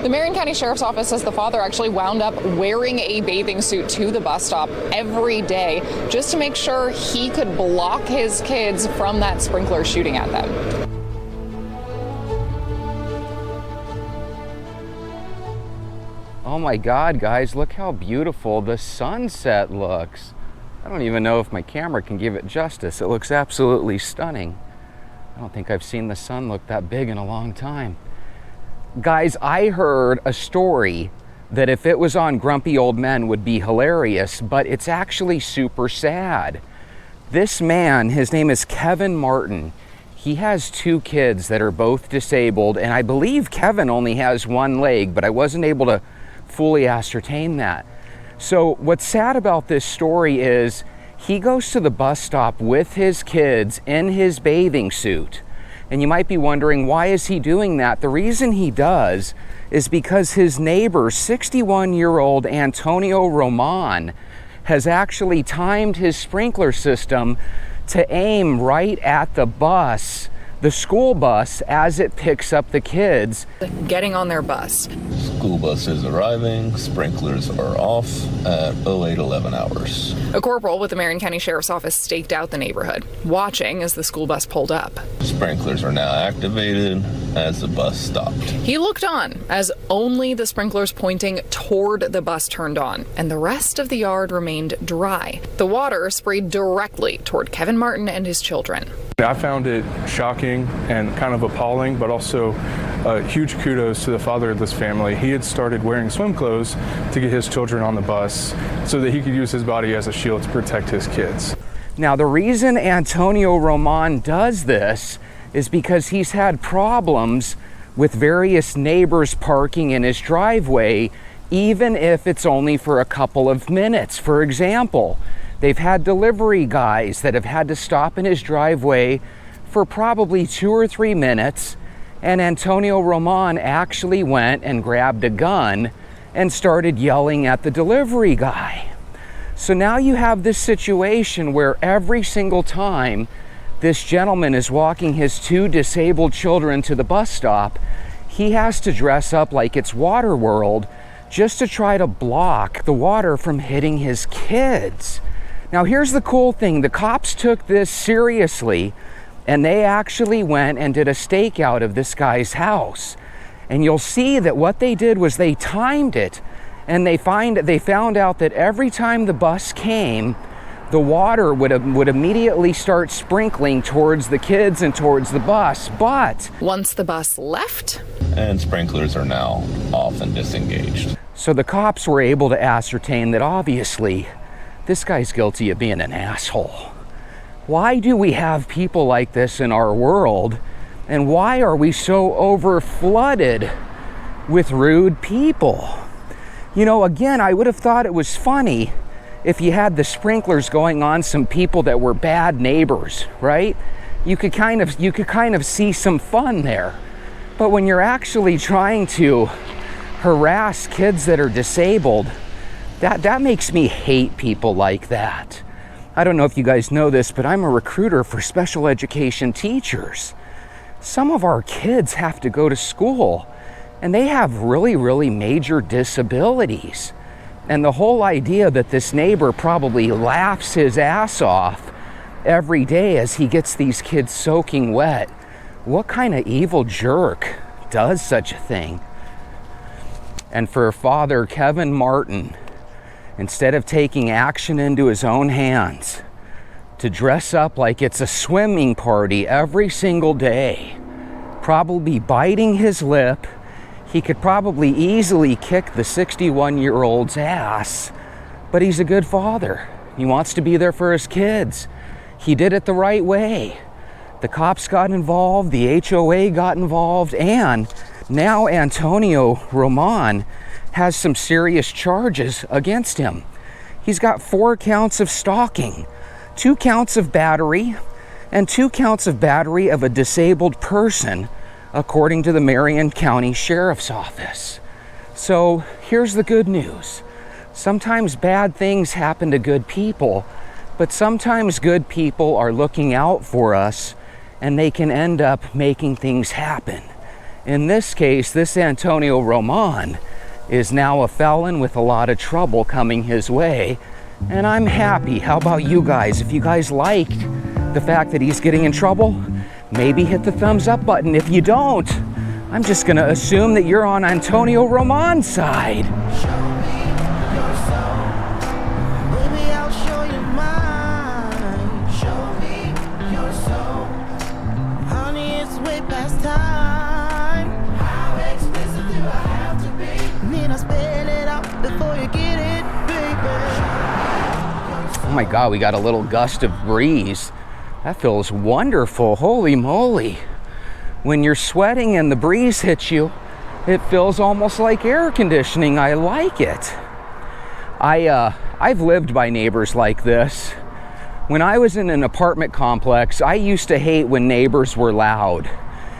The Marion County Sheriff's Office says the father actually wound up wearing a bathing suit to the bus stop every day just to make sure he could block his kids from that sprinkler shooting at them. Oh my God, guys, look how beautiful the sunset looks. I don't even know if my camera can give it justice. It looks absolutely stunning. I don't think I've seen the sun look that big in a long time. Guys, I heard a story that if it was on Grumpy Old Men would be hilarious, but it's actually super sad. This man, his name is Kevin Martin. He has 2 kids that are both disabled, and I believe Kevin only has 1 leg, but I wasn't able to fully ascertain that. So what's sad about this story is he goes to the bus stop with his kids in his bathing suit. And you might be wondering, why is he doing that? The reason he does is because his neighbor, 61-year-old Antonio Roman, has actually timed his sprinkler system to aim right at the bus, the school bus, as it picks up the kids getting on their bus. School bus is arriving. Sprinklers are off at 0811 hours. A corporal with the Marion County Sheriff's Office staked out the neighborhood, watching as the school bus pulled up. Sprinklers are now activated as the bus stopped. He looked on as only the sprinklers pointing toward the bus turned on, and the rest of the yard remained dry. The water sprayed directly toward Kevin Martin and his children. I found it shocking and kind of appalling, but also huge kudos to the father of this family. He had started wearing swim clothes to get his children on the bus so that he could use his body as a shield to protect his kids. Now, the reason Antonio Roman does this is because he's had problems with various neighbors parking in his driveway, even if it's only for a couple of minutes. For example, they've had delivery guys that have had to stop in his driveway for probably 2 or 3 minutes, and Antonio Roman actually went and grabbed a gun and started yelling at the delivery guy. So now you have this situation where every single time this gentleman is walking his 2 disabled children to the bus stop, he has to dress up like it's Waterworld just to try to block the water from hitting his kids. Now here's the cool thing, the cops took this seriously and they actually went and did a stakeout of this guy's house. And you'll see that what they did was they timed it, and they found out that every time the bus came, the water would immediately start sprinkling towards the kids and towards the bus. But once the bus left, and sprinklers are now off and disengaged. So the cops were able to ascertain that obviously this guy's guilty of being an asshole. Why do we have people like this in our world? And why are we so overflooded with rude people? You know, again, I would have thought it was funny if you had the sprinklers going on some people that were bad neighbors, right? You could kind of see some fun there. But when you're actually trying to harass kids that are disabled, that makes me hate people like that. I don't know if you guys know this, but I'm a recruiter for special education teachers. Some of our kids have to go to school and they have really, really major disabilities. And the whole idea that this neighbor probably laughs his ass off every day as he gets these kids soaking wet, what kind of evil jerk does such a thing? And for Father Kevin Martin, instead of taking action into his own hands, to dress up like it's a swimming party every single day, probably biting his lip, he could probably easily kick the 61-year-old's ass, but he's a good father. He wants to be there for his kids. He did it the right way. The cops got involved, the HOA got involved, and now Antonio Roman has some serious charges against him. He's got 4 counts of stalking, 2 counts of battery, and 2 counts of battery of a disabled person, according to the Marion County Sheriff's Office. So here's the good news. Sometimes bad things happen to good people, but sometimes good people are looking out for us and they can end up making things happen. In this case, this Antonio Roman is now a felon with a lot of trouble coming his way, and I'm happy. How about you guys? If you guys liked the fact that he's getting in trouble, maybe hit the thumbs up button. If you don't, I'm just gonna assume that you're on Antonio Roman's side. Oh my God, we got a little gust of breeze. That feels wonderful. Holy moly. When you're sweating and the breeze hits you, it feels almost like air conditioning. I like it. I've lived by neighbors like this. When I was in an apartment complex, I used to hate when neighbors were loud.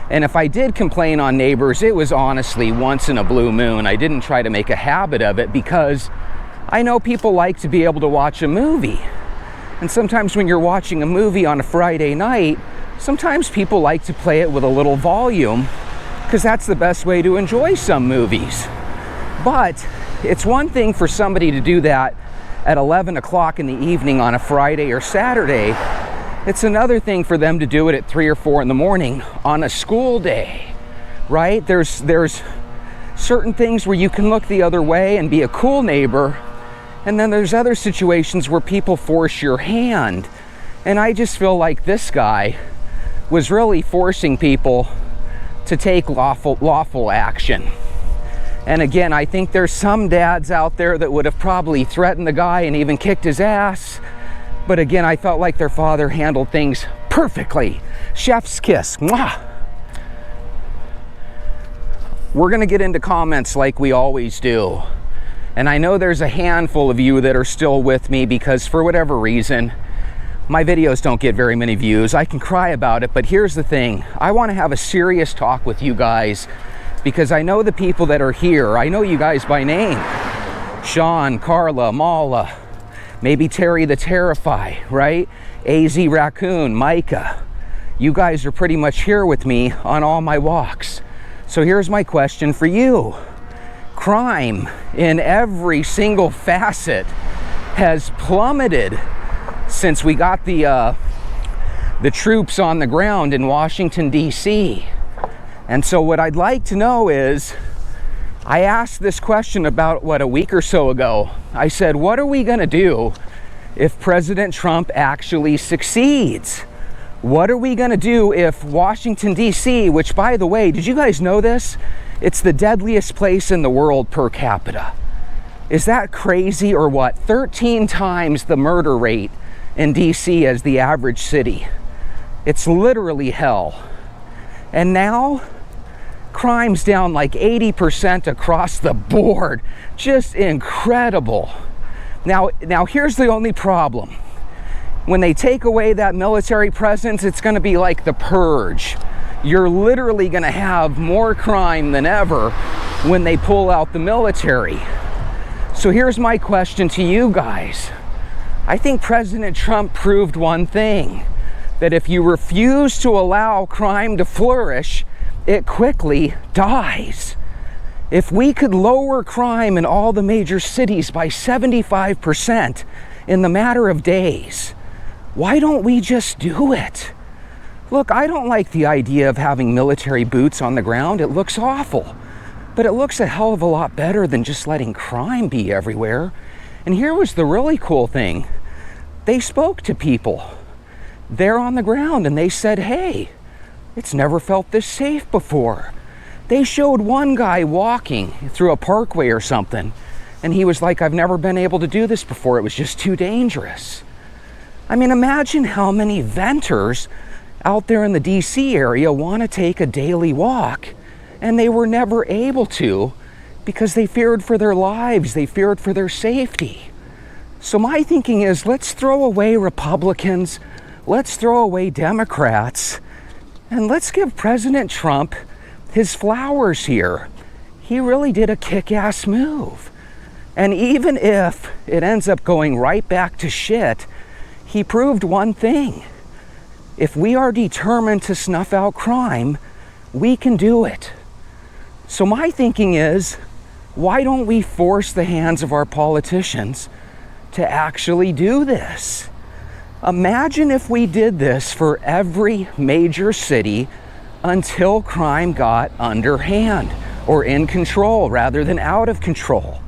And if I did complain on neighbors, it was honestly once in a blue moon. I didn't try to make a habit of it because I know people like to be able to watch a movie. And sometimes when you're watching a movie on a Friday night, sometimes people like to play it with a little volume because that's the best way to enjoy some movies. But it's one thing for somebody to do that at 11 o'clock in the evening on a Friday or Saturday. It's another thing for them to do it at 3 or 4 in the morning on a school day, right? There's certain things where you can look the other way and be a cool neighbor, and then there's other situations where people force your hand. And I just feel like this guy was really forcing people to take lawful action. And again, I think there's some dads out there that would have probably threatened the guy and even kicked his ass. But again, I felt like their father handled things perfectly. Chef's kiss. Mwah! We're gonna get into comments like we always do. And I know there's a handful of you that are still with me because for whatever reason, my videos don't get very many views. I can cry about it, but here's the thing. I want to have a serious talk with you guys because I know the people that are here. I know you guys by name. Sean, Carla, Mala, maybe Terry the Terrify, right? AZ Raccoon, Micah. You guys are pretty much here with me on all my walks. So here's my question for you. Crime in every single facet has plummeted since we got the troops on the ground in Washington, D.C. And so what I'd like to know is, I asked this question about, a week or so ago. I said, what are we gonna do if President Trump actually succeeds? What are we gonna do if Washington, D.C., which by the way, did you guys know this? It's the deadliest place in the world per capita. Is that crazy or what? 13 times the murder rate in DC as the average city. It's literally hell. And now, crime's down like 80% across the board. Just incredible. Now here's the only problem. When they take away that military presence, it's gonna be like the purge. You're literally going to have more crime than ever when they pull out the military. So here's my question to you guys. I think President Trump proved one thing, that if you refuse to allow crime to flourish, it quickly dies. If we could lower crime in all the major cities by 75% in the matter of days, why don't we just do it? Look, I don't like the idea of having military boots on the ground. It looks awful. But it looks a hell of a lot better than just letting crime be everywhere. And here was the really cool thing. They spoke to people there on the ground and they said, hey, it's never felt this safe before. They showed one guy walking through a parkway or something, and he was like, I've never been able to do this before. It was just too dangerous. I mean, imagine how many venters out there in the DC area want to take a daily walk, and they were never able to because they feared for their lives, they feared for their safety. So my thinking is, let's throw away Republicans, let's throw away Democrats, and let's give President Trump his flowers here. He really did a kick-ass move. And even if it ends up going right back to shit, he proved one thing. If we are determined to snuff out crime, we can do it. So my thinking is, why don't we force the hands of our politicians to actually do this? Imagine if we did this for every major city until crime got underhand, or in control rather than out of control.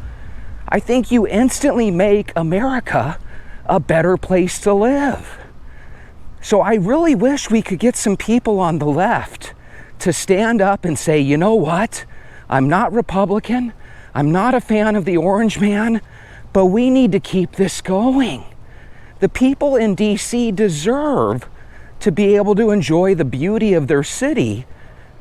I think you instantly make America a better place to live. So I really wish we could get some people on the left to stand up and say, you know what? I'm not Republican. I'm not a fan of the orange man, but we need to keep this going. The people in DC deserve to be able to enjoy the beauty of their city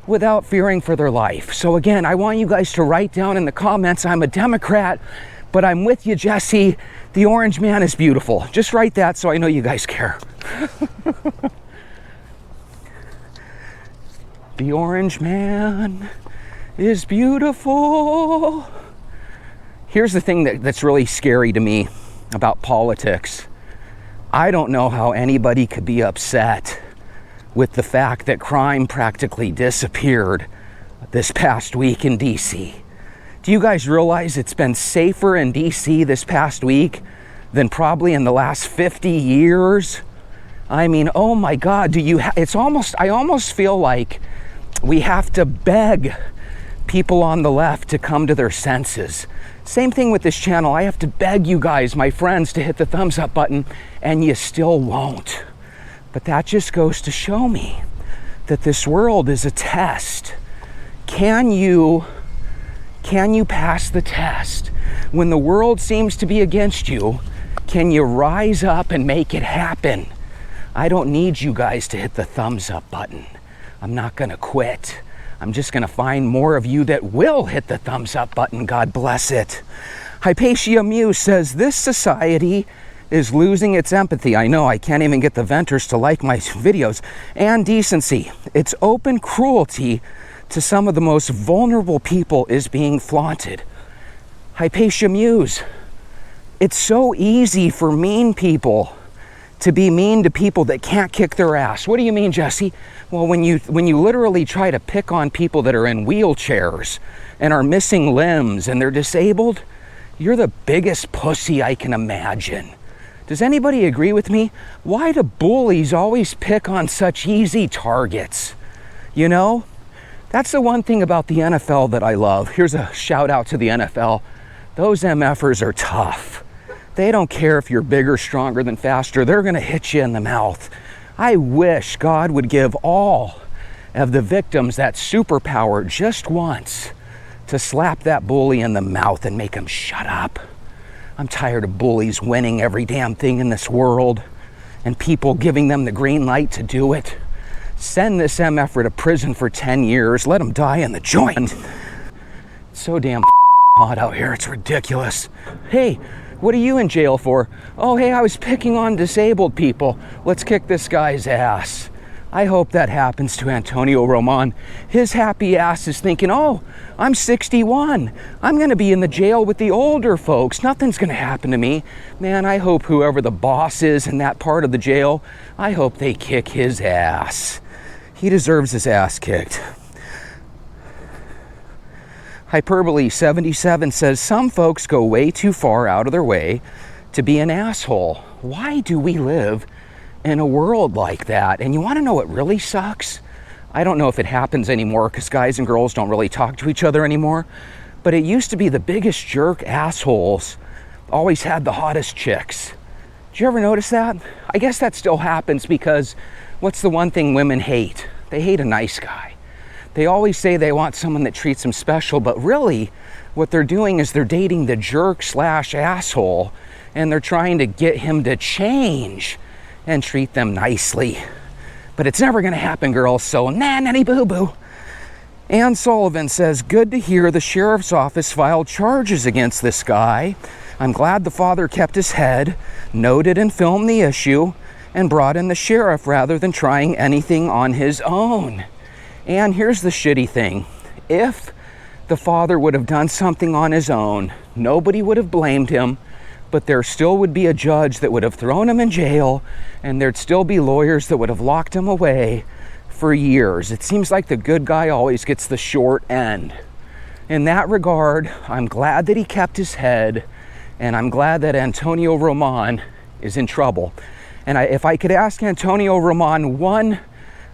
without fearing for their life. So again, I want you guys to write down in the comments, I'm a Democrat, but I'm with you, Jesse. The orange man is beautiful. Just write that so I know you guys care. The orange man is beautiful. Here's the thing that's really scary to me about politics. I don't know how anybody could be upset with the fact that crime practically disappeared this past week in DC. Do you guys realize it's been safer in DC this past week than probably in the last 50 years? I mean, oh my God, I almost feel like we have to beg people on the left to come to their senses. Same thing with this channel. I have to beg you guys, my friends, to hit the thumbs up button, and you still won't. But that just goes to show me that this world is a test. Can you pass the test? When the world seems to be against you, can you rise up and make it happen? I don't need you guys to hit the thumbs up button. I'm not gonna quit. I'm just gonna find more of you that will hit the thumbs up button. God bless it. Hypatia Muse says, this society is losing its empathy. I know, I can't even get the venters to like my videos. And decency. It's open cruelty to some of the most vulnerable people is being flaunted. Hypatia Muse, it's so easy for mean people to be mean to people that can't kick their ass. What do you mean, Jesse? Well, when you literally try to pick on people that are in wheelchairs and are missing limbs and they're disabled, you're the biggest pussy I can imagine. Does anybody agree with me? Why do bullies always pick on such easy targets? You know? That's the one thing about the NFL that I love. Here's a shout out to the NFL. Those MFers are tough. They don't care if you're bigger, stronger than faster. They're gonna hit you in the mouth. I wish God would give all of the victims that superpower just once to slap that bully in the mouth and make him shut up. I'm tired of bullies winning every damn thing in this world and people giving them the green light to do it. Send this MFer to prison for 10 years. Let him die in the joint. It's so damn hot out here. It's ridiculous. Hey, what are you in jail for? Oh, hey, I was picking on disabled people. Let's kick this guy's ass. I hope that happens to Antonio Roman. His happy ass is thinking, oh, I'm 61. I'm gonna be in the jail with the older folks. Nothing's gonna happen to me. Man, I hope whoever the boss is in that part of the jail, I hope they kick his ass. He deserves his ass kicked. Hyperbole 77 says, some folks go way too far out of their way to be an asshole. Why do we live in a world like that? And you want to know what really sucks? I don't know if it happens anymore because guys and girls don't really talk to each other anymore, but it used to be the biggest jerk assholes always had the hottest chicks. Did you ever notice that? I guess that still happens because what's the one thing women hate? They hate a nice guy. They always say they want someone that treats them special, but really what they're doing is they're dating the jerk / asshole, and they're trying to get him to change and treat them nicely. But it's never gonna happen, girls, so nanny boo-boo. Ann Sullivan says, good to hear the sheriff's office filed charges against this guy. I'm glad the father kept his head, noted and filmed the issue, and brought in the sheriff rather than trying anything on his own. And here's the shitty thing. If the father would have done something on his own, nobody would have blamed him, but there still would be a judge that would have thrown him in jail, and there'd still be lawyers that would have locked him away for years. It seems like the good guy always gets the short end. in that regard, I'm glad that he kept his head, and I'm glad that Antonio Roman is in trouble. And if I could ask Antonio Roman one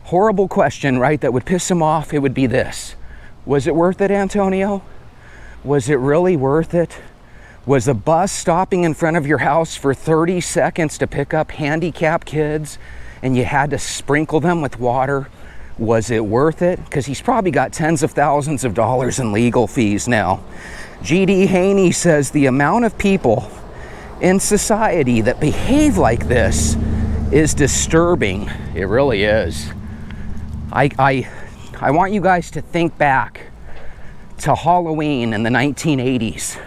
horrible question, right, that would piss him off, it would be this. Was it worth it, Antonio? Was it really worth it? Was a bus stopping in front of your house for 30 seconds to pick up handicapped kids and you had to sprinkle them with water? Was it worth it? Because he's probably got tens of thousands of dollars in legal fees now. G.D. Haney says the amount of people in society that behave like this is disturbing. It really is. I want you guys to think back to Halloween in the 1980s,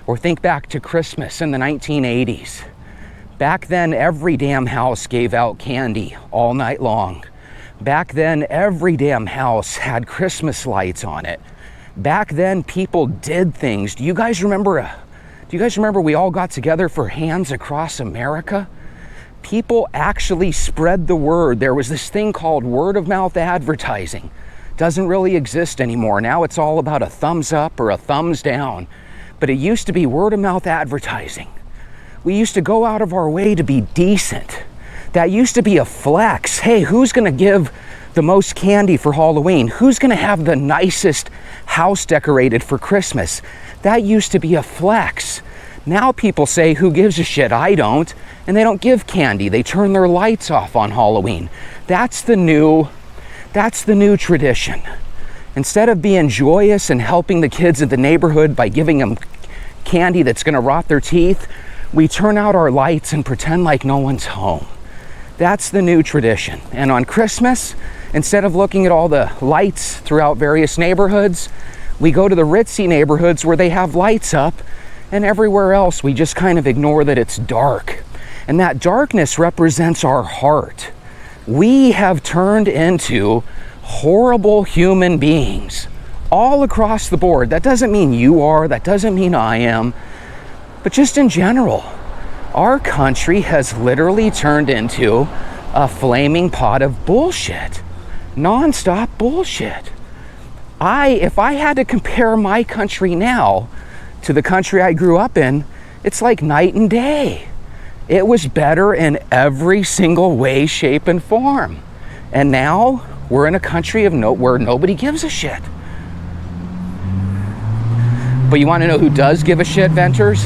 or think back to Christmas in the 1980s. Back then, every damn house gave out candy all night long. Back then, every damn house had Christmas lights on it. Back then, people did things. Do you guys remember we all got together for Hands Across America? People actually spread the word. There was this thing called word of mouth advertising. Doesn't really exist anymore. Now it's all about a thumbs up or a thumbs down. But it used to be word of mouth advertising. We used to go out of our way to be decent. That used to be a flex. Hey, who's gonna give the most candy for Halloween? Who's gonna have the nicest house decorated for Christmas? That used to be a flex. Now people say, who gives a shit? I don't. And they don't give candy. They turn their lights off on Halloween. That's the new tradition. Instead of being joyous and helping the kids of the neighborhood by giving them candy that's gonna rot their teeth, we turn out our lights and pretend like no one's home. That's the new tradition. And on Christmas, instead of looking at all the lights throughout various neighborhoods, we go to the ritzy neighborhoods where they have lights up, and everywhere else we just kind of ignore that it's dark. And that darkness represents our heart. We have turned into horrible human beings all across the board. That doesn't mean you are, that doesn't mean I am, but just in general. Our country has literally turned into a flaming pot of bullshit. Non-stop bullshit. If I had to compare my country now to the country I grew up in, it's like night and day. It was better in every single way, shape, and form. And now we're in a country where nobody gives a shit. But you want to know who does give a shit, Venters?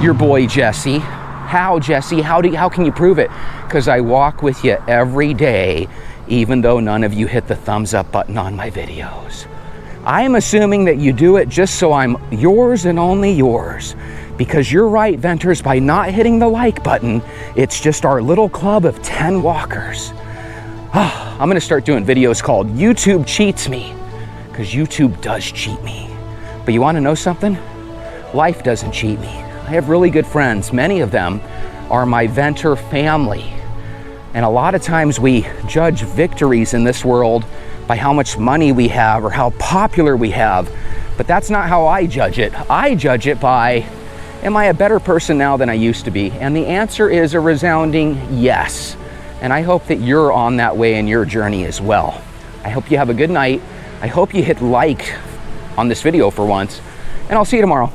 Your boy Jesse. How, Jesse? How can you prove it? Because I walk with you every day, even though none of you hit the thumbs up button on my videos. I am assuming that you do it just so I'm yours and only yours. Because you're right, Venters, by not hitting the like button, it's just our little club of 10 walkers. I'm gonna start doing videos called YouTube Cheats Me, because YouTube does cheat me. But you wanna know something? Life doesn't cheat me. I have really good friends. Many of them are my Venter family. And a lot of times we judge victories in this world by how much money we have or how popular we have. But that's not how I judge it. I judge it by, am I a better person now than I used to be? And the answer is a resounding yes. And I hope that you're on that way in your journey as well. I hope you have a good night. I hope you hit like on this video for once, and I'll see you tomorrow.